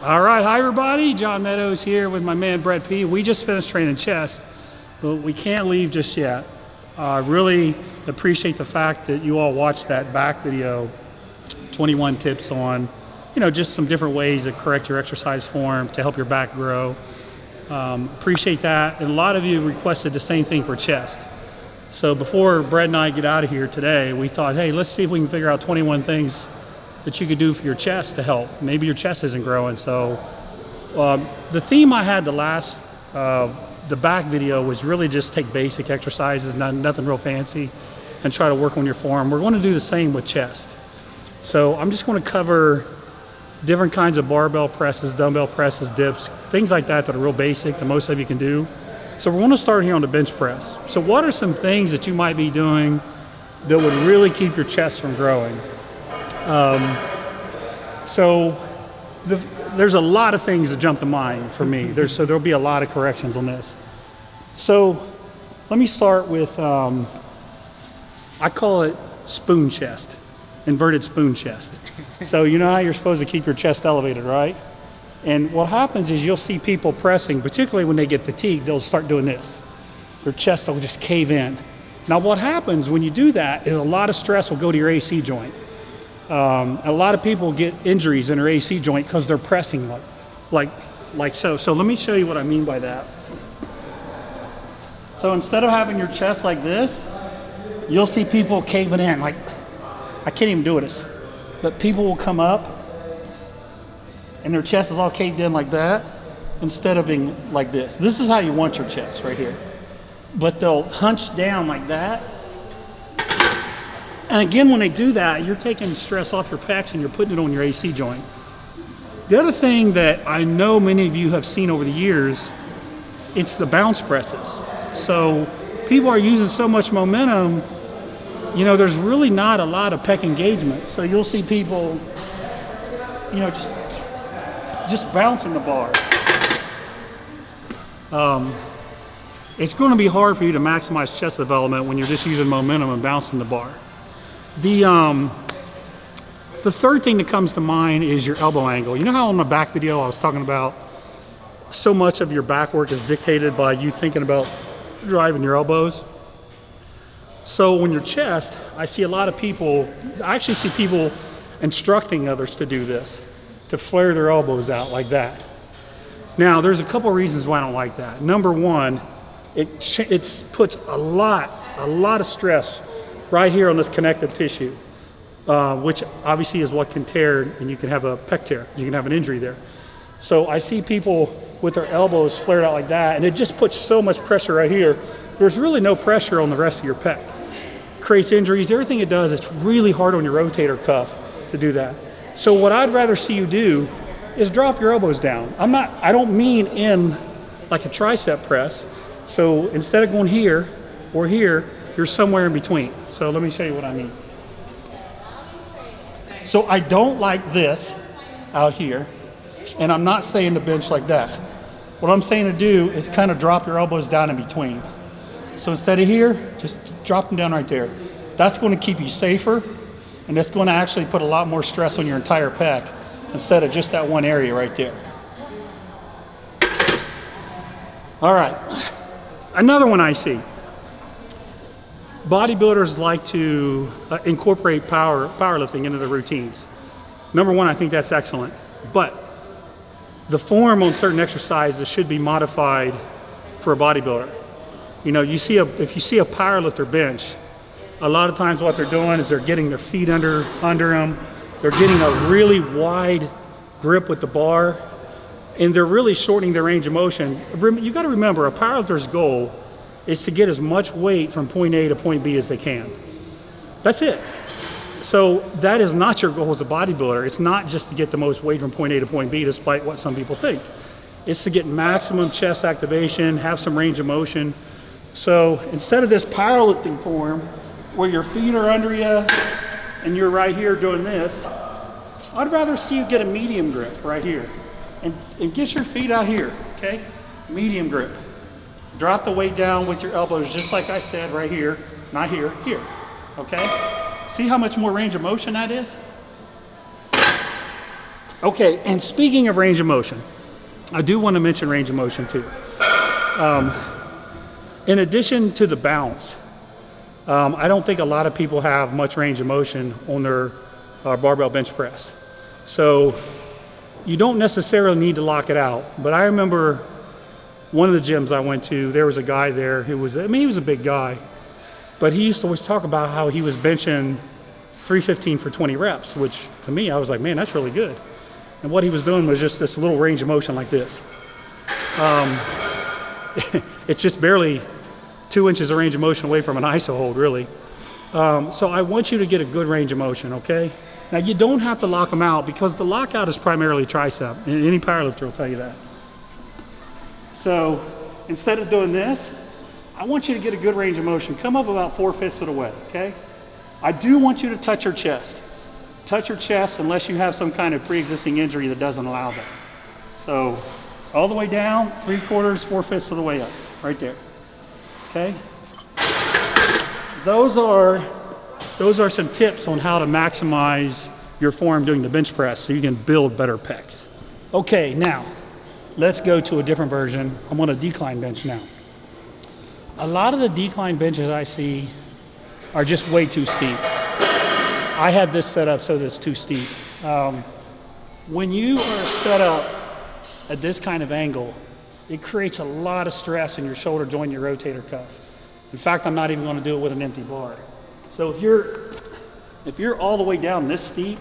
All right, hi everybody. John Meadows here with my man Brett P. We just finished training chest, but we can't leave just yet. I really appreciate the fact that you all watched that back video, 21 tips on, just some different ways to correct your exercise form to help your back grow. Appreciate that. And a lot of you requested the same thing for chest. So before Brett and I get out of here today, we thought, hey, let's see if we can figure out 21 things that you could do for your chest to help. Maybe your chest isn't growing. So the theme I had the back video was really just take basic exercises, nothing real fancy, and try to work on your form. We're going to do the same with chest. So I'm just going to cover different kinds of barbell presses, dumbbell presses, dips, things like that that are real basic that most of you can do. So we're going to start here on the bench press. So what are some things that you might be doing that would really keep your chest from growing? There's a lot of things that jump to mind for me. So there'll be a lot of corrections on this. So let me start with, I call it spoon chest, inverted spoon chest. So you know how you're supposed to keep your chest elevated, right? And what happens is you'll see people pressing, particularly when they get fatigued, they'll start doing this. Their chest will just cave in. Now what happens when you do that is a lot of stress will go to your AC joint. A lot of people get injuries in their AC joint because they're pressing like so. So let me show you what I mean by that. So instead of having your chest like this, you'll see people caving in. Like, I can't even do this, but people will come up and their chest is all caved in like that instead of being like this. This is how you want your chest right here. But they'll hunch down like that. And again, when they do that, you're taking stress off your pecs and you're putting it on your AC joint. The other thing that I know many of you have seen over the years, it's the bounce presses. So people are using so much momentum, there's really not a lot of pec engagement. So you'll see people, just bouncing the bar. It's going to be hard for you to maximize chest development when you're just using momentum and bouncing the bar. The third thing that comes to mind is your elbow angle. You know how on the back video I was talking about so much of your back work is dictated by you thinking about driving your elbows? So when your chest, I actually see people instructing others to do this, to flare their elbows out like that. Now there's a couple reasons why I don't like that. Number one, it puts a lot of stress right here on this connective tissue, which obviously is what can tear, and you can have a pec tear. You can have an injury there. So I see people with their elbows flared out like that, and it just puts so much pressure right here. There's really no pressure on the rest of your pec. Creates injuries. Everything it does, it's really hard on your rotator cuff to do that. So what I'd rather see you do is drop your elbows down. I don't mean in like a tricep press. So instead of going here or here, you're somewhere in between. So let me show you what I mean. So I don't like this out here, and I'm not saying to bench like that. What I'm saying to do is kind of drop your elbows down in between. So instead of here, just drop them down right there. That's going to keep you safer, and that's going to actually put a lot more stress on your entire pec instead of just that one area right there. All right, another one I see. Bodybuilders like to incorporate powerlifting into their routines. Number one, I think that's excellent, but the form on certain exercises should be modified for a bodybuilder. If you see a powerlifter bench, a lot of times what they're doing is they're getting their feet under them, they're getting a really wide grip with the bar, and they're really shortening their range of motion. You got to remember, a powerlifter's goal is to get as much weight from point A to point B as they can. That's it. So that is not your goal as a bodybuilder. It's not just to get the most weight from point A to point B, despite what some people think. It's to get maximum chest activation, have some range of motion. So instead of this powerlifting form, where your feet are under you and you're right here doing this, I'd rather see you get a medium grip right here. And get your feet out here, okay? Medium grip. Drop the weight down with your elbows, just like I said, right here, not here, here, okay? See how much more range of motion that is? Okay, and speaking of range of motion, I do want to mention range of motion too. In addition to the bounce, I don't think a lot of people have much range of motion on their barbell bench press. So you don't necessarily need to lock it out. But I remember one of the gyms I went to, there was a guy there who was, he was a big guy, but he used to always talk about how he was benching 315 for 20 reps, which to me, I was like, man, that's really good. And what he was doing was just this little range of motion like this. It's just barely 2 inches of range of motion away from an iso hold, really. So I want you to get a good range of motion, okay? Now you don't have to lock them out because the lockout is primarily tricep, and any powerlifter will tell you that. So instead of doing this, I want you to get a good range of motion. Come up about 4/5 of the way, okay? I do want you to touch your chest. Touch your chest unless you have some kind of pre-existing injury that doesn't allow that. So all the way down, 3/4, 4/5 of the way up, right there, okay? Those are some tips on how to maximize your form doing the bench press so you can build better pecs. Okay, now let's go to a different version. I'm on a decline bench now. A lot of the decline benches I see are just way too steep. I had this set up so that it's too steep. When you are set up at this kind of angle, it creates a lot of stress in your shoulder joint, your rotator cuff. In fact, I'm not even going to do it with an empty bar. So if you're all the way down this steep,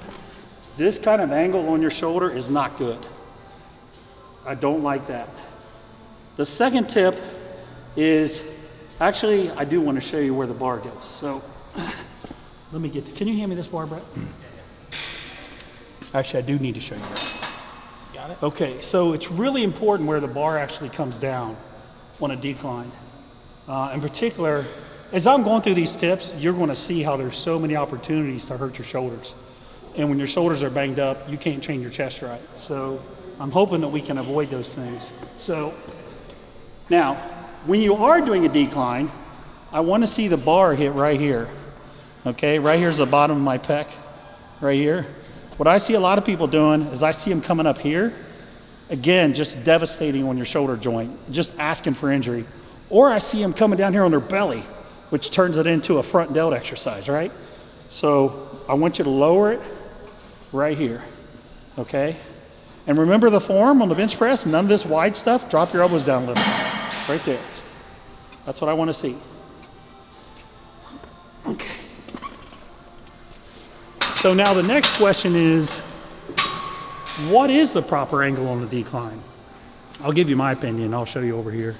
this kind of angle on your shoulder is not good. I don't like that. The second tip is, actually, I do want to show you where the bar goes. So let me get can you hand me this bar, Brett? Actually, I do need to show you this. Got it? Okay, so it's really important where the bar actually comes down on a decline. In particular, as I'm going through these tips, you're going to see how there's so many opportunities to hurt your shoulders. And when your shoulders are banged up, you can't train your chest right. So I'm hoping that we can avoid those things. So now, when you are doing a decline, I want to see the bar hit right here. Okay, right here's the bottom of my pec, right here. What I see a lot of people doing is I see them coming up here. Again, just devastating on your shoulder joint, just asking for injury. Or I see them coming down here on their belly, which turns it into a front delt exercise, right? So I want you to lower it right here, okay? And remember the form on the bench press, none of this wide stuff, drop your elbows down a little, right there. That's what I want to see. Okay. So now the next question is, what is the proper angle on the decline? I'll give you my opinion, I'll show you over here.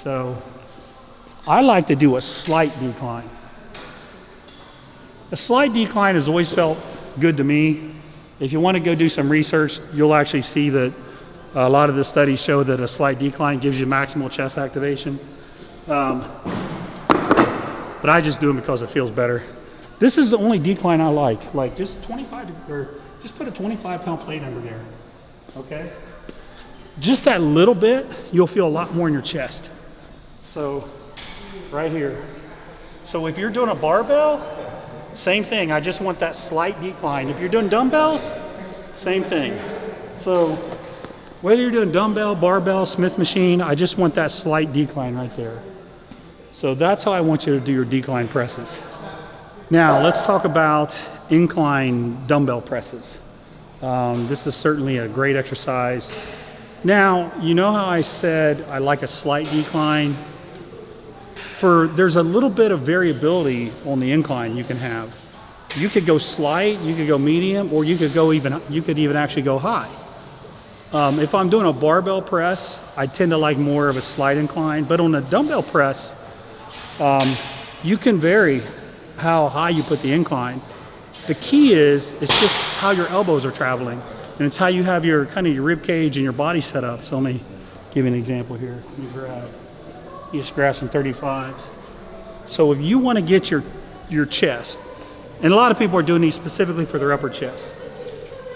So I like to do a slight decline. A slight decline has always felt good to me. If you want to go do some research, you'll actually see that a lot of the studies show that a slight decline gives you maximal chest activation. But I just do them because it feels better. This is the only decline I like. Like just 25, or just put a 25-pound plate under there, okay? Just that little bit, you'll feel a lot more in your chest. So right here. So if you're doing a barbell, same thing. I just want that slight decline. If you're doing dumbbells, same thing. So whether you're doing dumbbell, barbell, Smith machine, I just want that slight decline right there. So that's how I want you to do your decline presses. Now let's talk about incline dumbbell presses. This is certainly a great exercise. Now, you know how I said I like a slight decline? There's a little bit of variability on the incline you can have. You could go slight, you could go medium, or you could even actually go high. If I'm doing a barbell press, I tend to like more of a slight incline, but on a dumbbell press, you can vary how high you put the incline. The key is, it's just how your elbows are traveling, and it's how you have your rib cage and your body set up. So let me give you an example here. You just grab some 35s. So if you want to get your chest, and a lot of people are doing these specifically for their upper chest,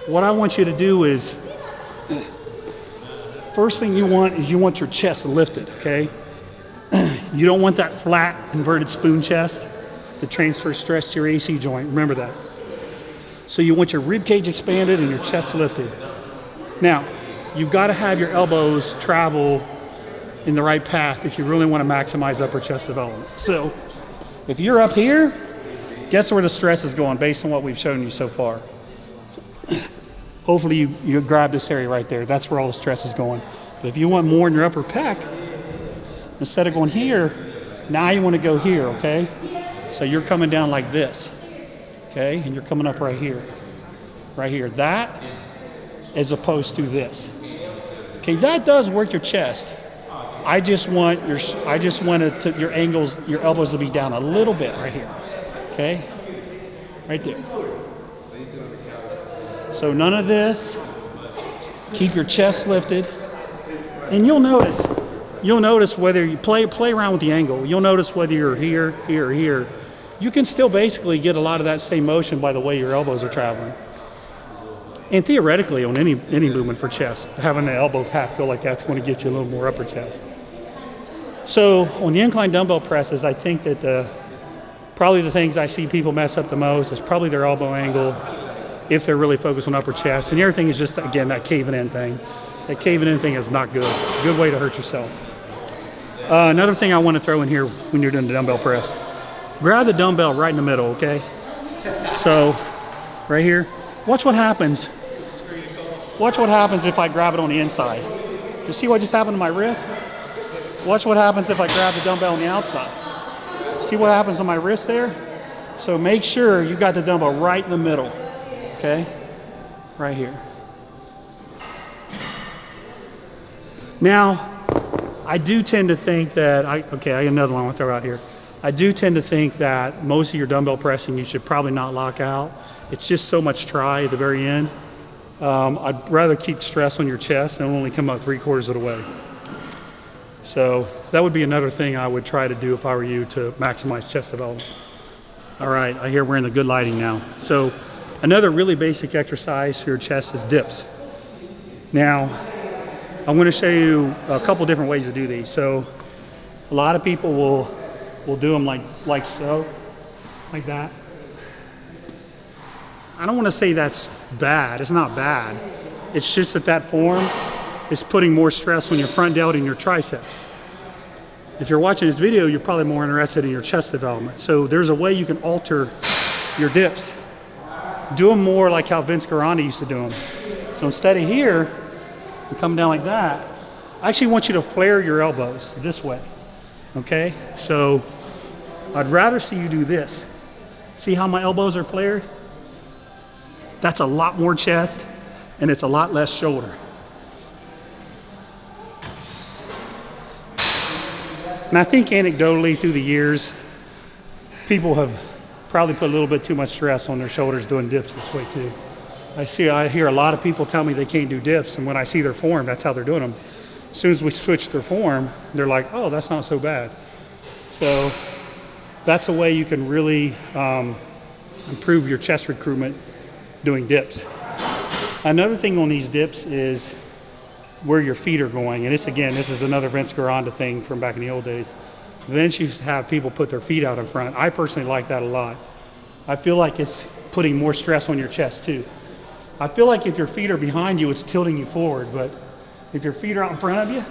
what I want you to do is, first thing you want your chest lifted, okay? You don't want that flat, inverted spoon chest that transfers stress to your AC joint. Remember that. So you want your rib cage expanded and your chest lifted. Now, you've got to have your elbows travel in the right path if you really want to maximize upper chest development. So if you're up here, guess where the stress is going based on what we've shown you so far. Hopefully you grab this area right there. That's where all the stress is going. But if you want more in your upper pec, instead of going here, now you want to go here, okay? So you're coming down like this, okay? And you're coming up right here. That as opposed to this. Okay, that does work your chest. I just want your angles, your elbows to be down a little bit right here. Okay? Right there. So none of this. Keep your chest lifted. And you'll notice whether you play around with the angle. You'll notice whether you're here, here, or here. You can still basically get a lot of that same motion by the way your elbows are traveling. And theoretically, on any movement for chest, having the elbow path go like that's going to get you a little more upper chest. So on the incline dumbbell presses, I think that probably the things I see people mess up the most is probably their elbow angle, if they're really focused on upper chest. And the other thing is just, again, that caving in thing. That caving in thing is not good. Good way to hurt yourself. Another thing I want to throw in here when you're doing the dumbbell press, grab the dumbbell right in the middle, okay? So right here, watch what happens. Watch what happens if I grab it on the inside. You see what just happened to my wrist? Watch what happens if I grab the dumbbell on the outside. See what happens to my wrist there? So make sure you got the dumbbell right in the middle, okay? Right here. Now, I do tend to think that, I got another one I want to throw out here. I do tend to think that most of your dumbbell pressing you should probably not lock out. It's just so much try at the very end. I'd rather keep stress on your chest and only come up 3/4 of the way. So that would be another thing I would try to do if I were you to maximize chest development. All right, I hear we're in the good lighting now. So another really basic exercise for your chest is dips. Now, I'm going to show you a couple different ways to do these. So a lot of people will do them like so, like that. I don't want to say that's bad. It's not bad. It's just that form is putting more stress on your front delt and your triceps. If you're watching this video, you're probably more interested in your chest development. So there's a way you can alter your dips. Do them more like how Vince Guarani used to do them. So instead of here, and coming down like that, I actually want you to flare your elbows this way, okay? So I'd rather see you do this. See how my elbows are flared? That's a lot more chest, and it's a lot less shoulder. And I think anecdotally through the years, people have probably put a little bit too much stress on their shoulders doing dips this way too. I hear a lot of people tell me they can't do dips, and when I see their form, that's how they're doing them. As soon as we switch their form, they're like, oh, that's not so bad. So that's a way you can really improve your chest recruitment doing dips. Another thing on these dips is where your feet are going. And this is another Vince Guarani thing from back in the old days. Vince used to have people put their feet out in front. I personally like that a lot. I feel like it's putting more stress on your chest too. I feel like if your feet are behind you, it's tilting you forward, but if your feet are out in front of you,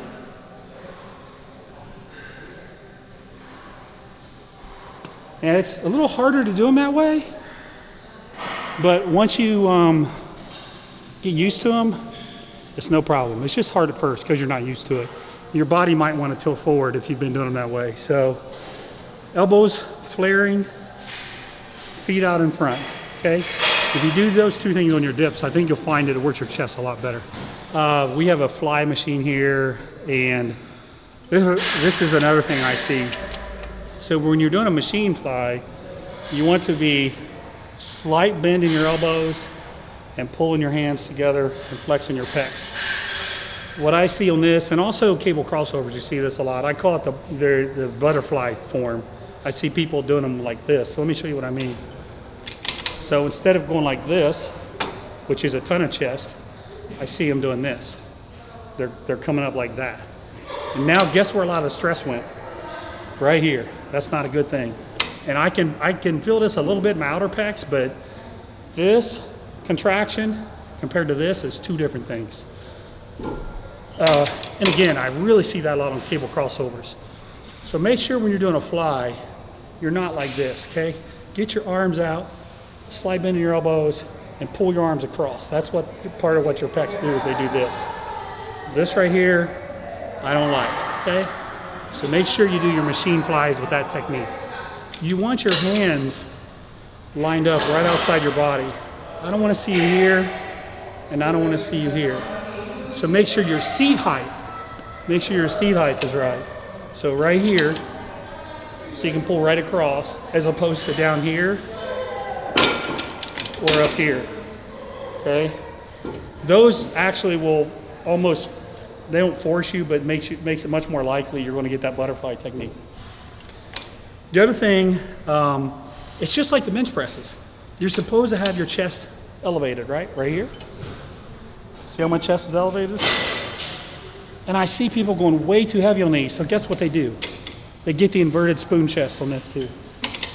and it's a little harder to do them that way, but once you get used to them, it's no problem. It's just hard at first because you're not used to it. Your body might want to tilt forward if you've been doing them that way. So elbows flaring, feet out in front, okay? If you do those two things on your dips, I think you'll find it works your chest a lot better. We have a fly machine here, and this is another thing I see. So when you're doing a machine fly, you want to be slight bend in your elbows and pulling your hands together and flexing your pecs. What I see on this, and also cable crossovers, you see this a lot. I call it the butterfly form. I see people doing them like this. So let me show you what I mean. So instead of going like this, which is a ton of chest, I see them doing this. They're coming up like that. And now guess where a lot of the stress went? Right here. That's not a good thing. And I can feel this a little bit in my outer pecs, but This contraction compared to this is two different things. And again, I really see that a lot on cable crossovers. So make sure when you're doing a fly, you're not like this, okay? Get your arms out, slide bend in your elbows, and pull your arms across. That's what part of what your pecs do is they do this. This right here, I don't like, okay? So make sure you do your machine flies with that technique. You want your hands lined up right outside your body. I don't want to see you here, and I don't want to see you here. So make sure your seat height is right. So right here, so you can pull right across, as opposed to down here or up here, okay? Those actually will almost, they don't force you, but makes it much more likely you're going to get that butterfly technique. The other thing, it's just like the bench presses. You're supposed to have your chest elevated, right? Right here. See how my chest is elevated? And I see people going way too heavy on these, so guess what they do? They get the inverted spoon chest on this too.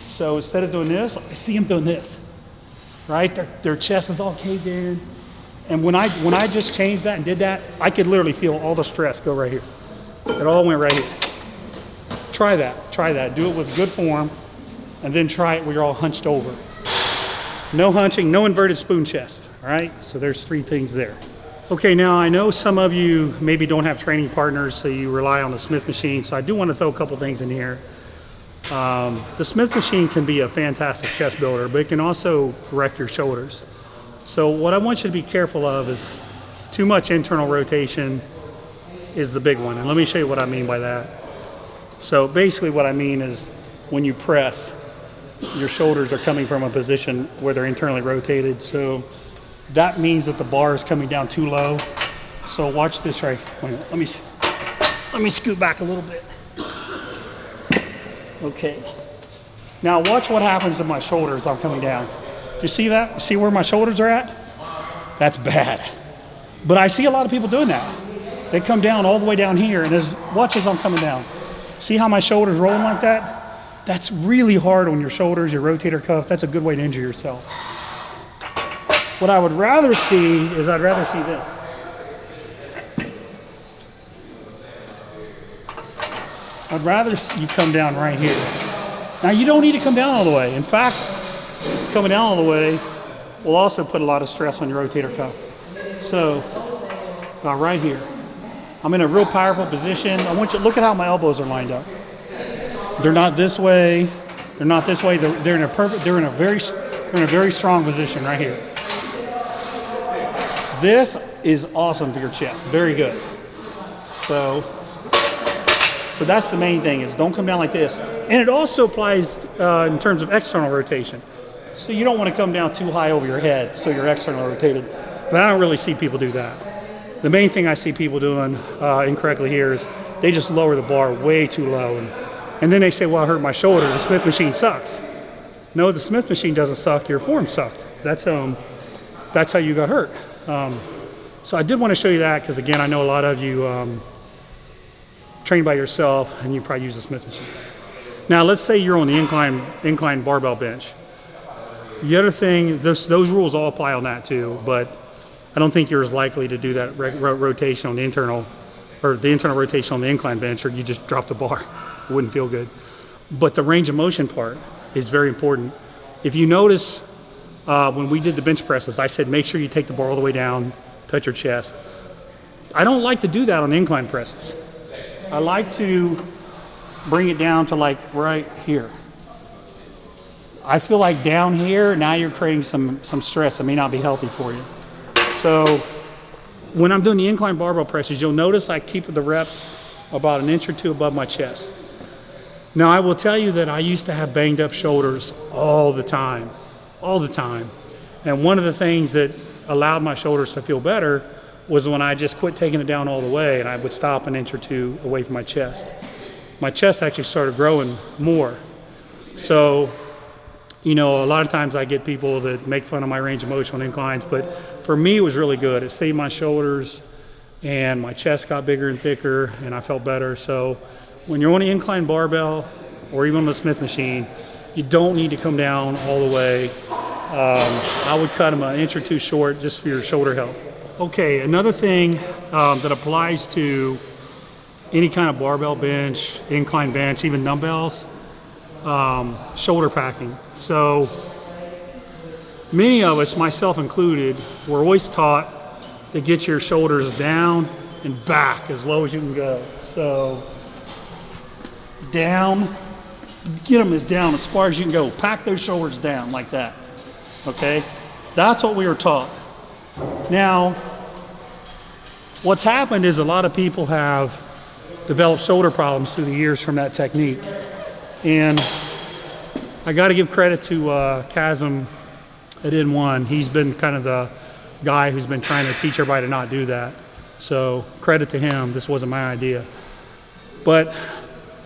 So instead of doing this, I see them doing this, right? Their chest is all caved in. And when I just changed that and did that, I could literally feel all the stress go right here. It all went right here. Try that. Do it with good form, and then try it where you're all hunched over. No hunching, no inverted spoon chest, all right? So there's 3 things there. Okay, now I know some of you maybe don't have training partners, so you rely on the Smith machine, so I do want to throw a couple things in here. The Smith machine can be a fantastic chest builder, but it can also correct your shoulders. So what I want you to be careful of is too much internal rotation is the big one, and let me show you what I mean by that. So basically what I mean is when you press, your shoulders are coming from a position where they're internally rotated, so that means that the bar is coming down too low. So watch this right. Let me scoot back a little bit. Okay. Now watch what happens to my shoulders as I'm coming down. You see that? You see where my shoulders are at? That's bad. But I see a lot of people doing that. They come down all the way down here, and watch as I'm coming down. See how my shoulders rolling like that? That's really hard on your shoulders, your rotator cuff. That's a good way to injure yourself. What I would rather see is I'd rather see this. I'd rather you come down right here. Now you don't need to come down all the way. In fact, coming down all the way will also put a lot of stress on your rotator cuff. So about right here. I'm in a real powerful position. I want you to look at how my elbows are lined up. They're not this way. They're not this way. They're in a very strong position right here. This is awesome for your chest. Very good. So that's the main thing, is don't come down like this. And it also applies in terms of external rotation. So you don't want to come down too high over your head so you're externally rotated. But I don't really see people do that. The main thing I see people doing incorrectly here is they just lower the bar way too low. And then they say, well, I hurt my shoulder. The Smith machine sucks. No, the Smith machine doesn't suck. Your form sucked. That's how you got hurt. So I did want to show you that because, again, I know a lot of you train by yourself and you probably use the Smith machine. Now, let's say you're on the incline barbell bench. The other thing, those rules all apply on that too, but I don't think you're as likely to do that rotation on the internal rotation on the incline bench, or you just drop the bar. It wouldn't feel good. But the range of motion part is very important. If you notice, when we did the bench presses, I said make sure you take the bar all the way down, touch your chest. I don't like to do that on incline presses. I like to bring it down to like right here. I feel like down here, now you're creating some stress that may not be healthy for you. So when I'm doing the incline barbell presses, you'll notice I keep the reps about 1 inch or 2 above my chest. Now I will tell you that I used to have banged up shoulders all the time. And one of the things that allowed my shoulders to feel better was when I just quit taking it down all the way and I would stop 1 inch or 2 away from my chest. My chest actually started growing more. So, you know, a lot of times I get people that make fun of my range of motion on inclines, but for me it was really good. It saved my shoulders and my chest got bigger and thicker and I felt better. So when you're on the incline barbell or even on the Smith machine, you don't need to come down all the way. I would cut them an inch or two short just for your shoulder health. Okay, another thing that applies to any kind of barbell bench, incline bench, even dumbbells, shoulder packing. So many of us, myself included, were always taught to get your shoulders down and back as low as you can go. So down, get them as down as far as you can go. Pack those shoulders down like that, okay? That's what we were taught. Now, what's happened is a lot of people have developed shoulder problems through the years from that technique. And I gotta give credit to Chasm at N1. He's been kind of the guy who's been trying to teach everybody to not do that. So credit to him, this wasn't my idea. But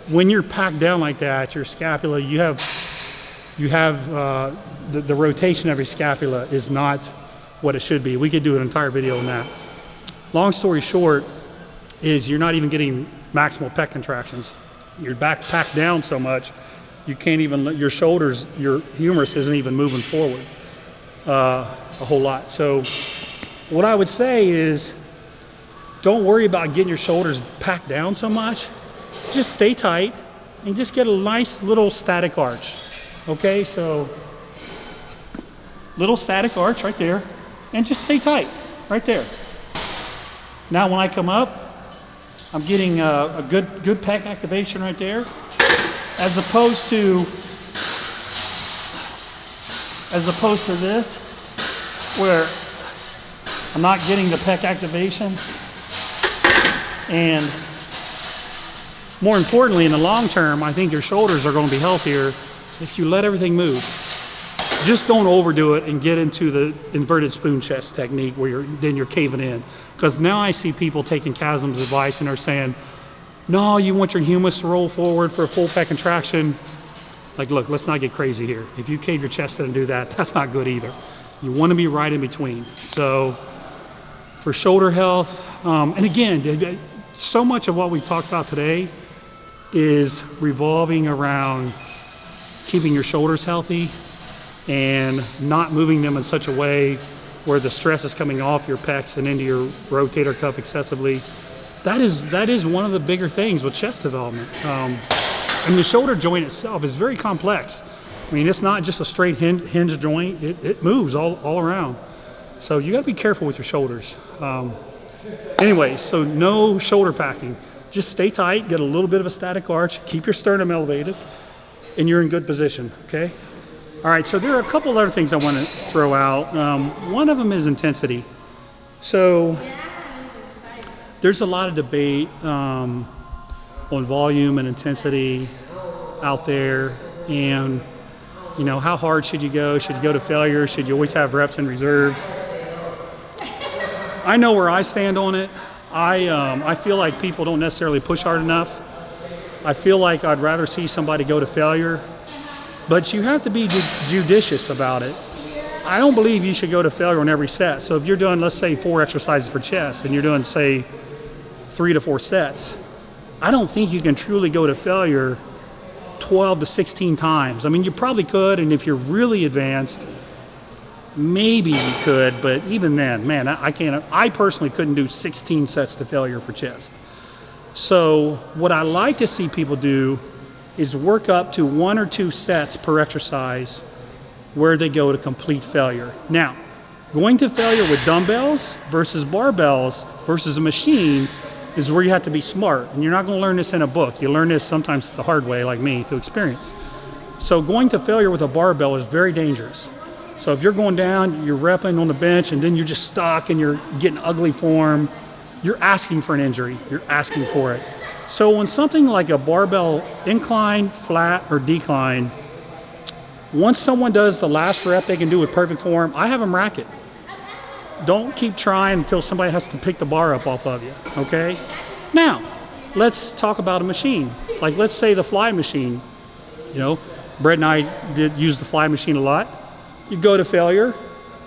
when you're packed down like that, your scapula, you have the rotation of your scapula is not what it should be. We could do an entire video on that. Long story short is you're not even getting maximal pec contractions. Your back packed down so much, you can't even, your shoulders, your humerus isn't even moving forward a whole lot. So what I would say is, don't worry about getting your shoulders packed down so much. Just stay tight and just get a nice little static arch. Okay, so little static arch right there, and just stay tight right there. Now when I come up, I'm getting a good pec activation right there, as opposed to this, where I'm not getting the pec activation. And more importantly, in the long term, I think your shoulders are going to be healthier if you let everything move. Just don't overdo it and get into the inverted spoon chest technique where you're caving in. Because now I see people taking Chasm's advice and they're saying, no, you want your humerus to roll forward for a full pec contraction. Like, look, let's not get crazy here. If you cave your chest in and do that, that's not good either. You want to be right in between. So for shoulder health, and again, so much of what we talked about today is revolving around keeping your shoulders healthy and not moving them in such a way where the stress is coming off your pecs and into your rotator cuff excessively. That is one of the bigger things with chest development. And the shoulder joint itself is very complex. I mean, it's not just a straight hinge joint. It moves all around. So you got to be careful with your shoulders. Anyway, so no shoulder packing. Just stay tight, get a little bit of a static arch, keep your sternum elevated, and you're in good position, okay? All right, so there are a couple other things I want to throw out. One of them is intensity. So there's a lot of debate on volume and intensity out there, and you know, how hard should you go? Should you go to failure? Should you always have reps in reserve? I know where I stand on it. I feel like people don't necessarily push hard enough. I feel like I'd rather see somebody go to failure, but you have to be judicious about it. I don't believe you should go to failure on every set. So if you're doing, let's say, 4 exercises for chest and you're doing, say, 3 to 4 sets, I don't think you can truly go to failure 12 to 16 times. I mean, you probably could, and if you're really advanced, maybe you could, but even then, man, I personally couldn't do 16 sets to failure for chest. So what I like to see people do is work up to 1 or 2 sets per exercise where they go to complete failure. Now, going to failure with dumbbells versus barbells versus a machine is where you have to be smart, and you're not going to learn this in a book. You learn this sometimes the hard way, like me, through experience. So going to failure with a barbell is very dangerous. So if you're going down, you're repping on the bench, and then you're just stuck and you're getting ugly form, you're asking for an injury. You're asking for it. So when something like a barbell incline, flat, or decline, once someone does the last rep they can do with perfect form, I have them rack it. Don't keep trying until somebody has to pick the bar up off of you, okay? Now, let's talk about a machine. Like, let's say the fly machine. You know, Brett and I did use the fly machine a lot. You go to failure,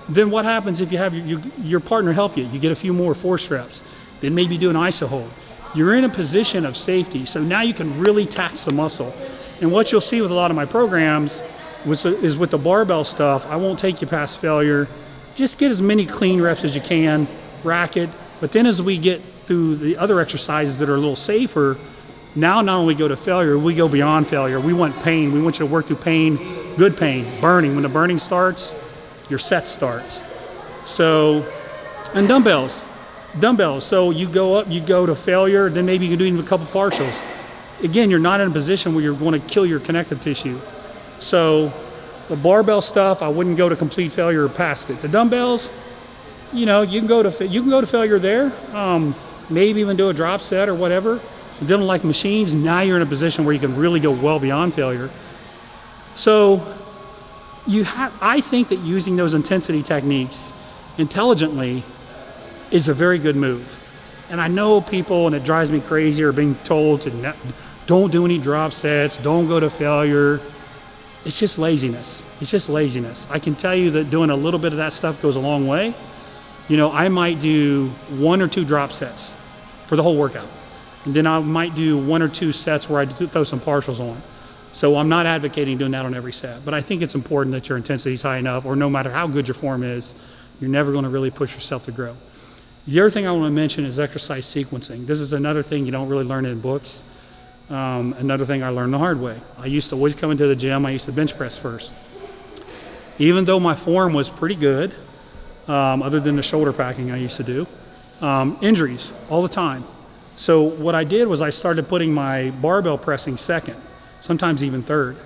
then what happens if you have your partner help you? You get a few more force reps, then maybe do an iso hold. You're in a position of safety, so now you can really tax the muscle. And what you'll see with a lot of my programs is with the barbell stuff, I won't take you past failure. Just get as many clean reps as you can, rack it. But then as we get through the other exercises that are a little safer, now not only go to failure, we go beyond failure. We want pain. We want you to work through pain, good pain, burning. When the burning starts, your set starts. So, and dumbbells. So you go up, you go to failure, then maybe you can do even a couple partials. Again, you're not in a position where you're going to kill your connective tissue. So the barbell stuff, I wouldn't go to complete failure or past it. The dumbbells, you know, you can go to failure there. Maybe even do a drop set or whatever. If you don't like machines, now you're in a position where you can really go well beyond failure. So I think that using those intensity techniques intelligently is a very good move. And I know people, and it drives me crazy, are being told to don't do any drop sets, don't go to failure. It's just laziness. It's just laziness. I can tell you that doing a little bit of that stuff goes a long way. You know, I might do 1 or 2 drop sets for the whole workout. And then I might do 1 or 2 sets where I throw some partials on. So I'm not advocating doing that on every set, but I think it's important that your intensity is high enough, or no matter how good your form is, you're never going to really push yourself to grow. The other thing I want to mention is exercise sequencing. This is another thing you don't really learn in books. Another thing I learned the hard way. I used to always come into the gym, I used to bench press first. Even though my form was pretty good, other than the shoulder packing I used to do, injuries all the time. So what I did was I started putting my barbell pressing second, sometimes even third.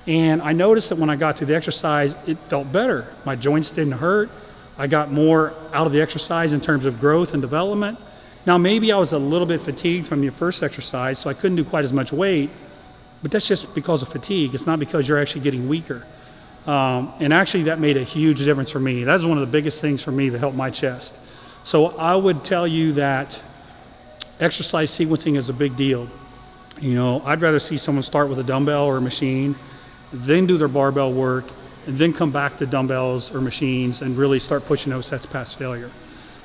And I noticed that when I got to the exercise, it felt better. My joints didn't hurt. I got more out of the exercise in terms of growth and development. Now, maybe I was a little bit fatigued from your first exercise, so I couldn't do quite as much weight, but that's just because of fatigue. It's not because you're actually getting weaker. And actually, that made a huge difference for me. That's one of the biggest things for me that helped my chest. So I would tell you that exercise sequencing is a big deal. You know, I'd rather see someone start with a dumbbell or a machine, then do their barbell work, and then come back to dumbbells or machines and really start pushing those sets past failure.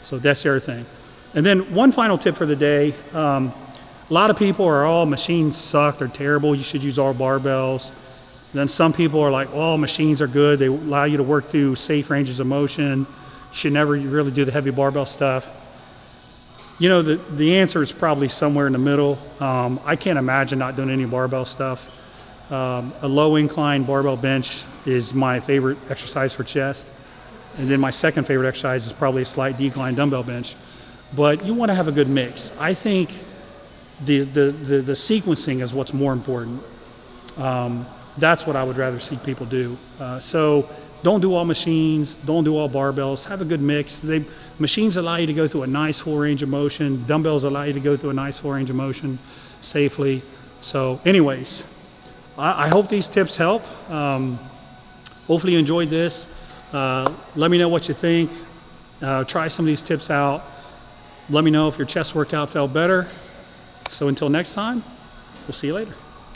So that's the other thing. And then one final tip for the day. A lot of people are, oh, machines suck, they're terrible, you should use all barbells. Then some people are like, oh, machines are good, they allow you to work through safe ranges of motion. You should never really do the heavy barbell stuff. You know, the answer is probably somewhere in the middle. I can't imagine not doing any barbell stuff. A low incline barbell bench is my favorite exercise for chest. And then my second favorite exercise is probably a slight decline dumbbell bench. But you want to have a good mix. I think the sequencing is what's more important. That's what I would rather see people do. So don't do all machines, don't do all barbells, have a good mix. Machines allow you to go through a nice full range of motion. Dumbbells allow you to go through a nice full range of motion safely. So anyways, I hope these tips help. Hopefully you enjoyed this. Let me know what you think. Try some of these tips out. Let me know if your chest workout felt better. So until next time, we'll see you later.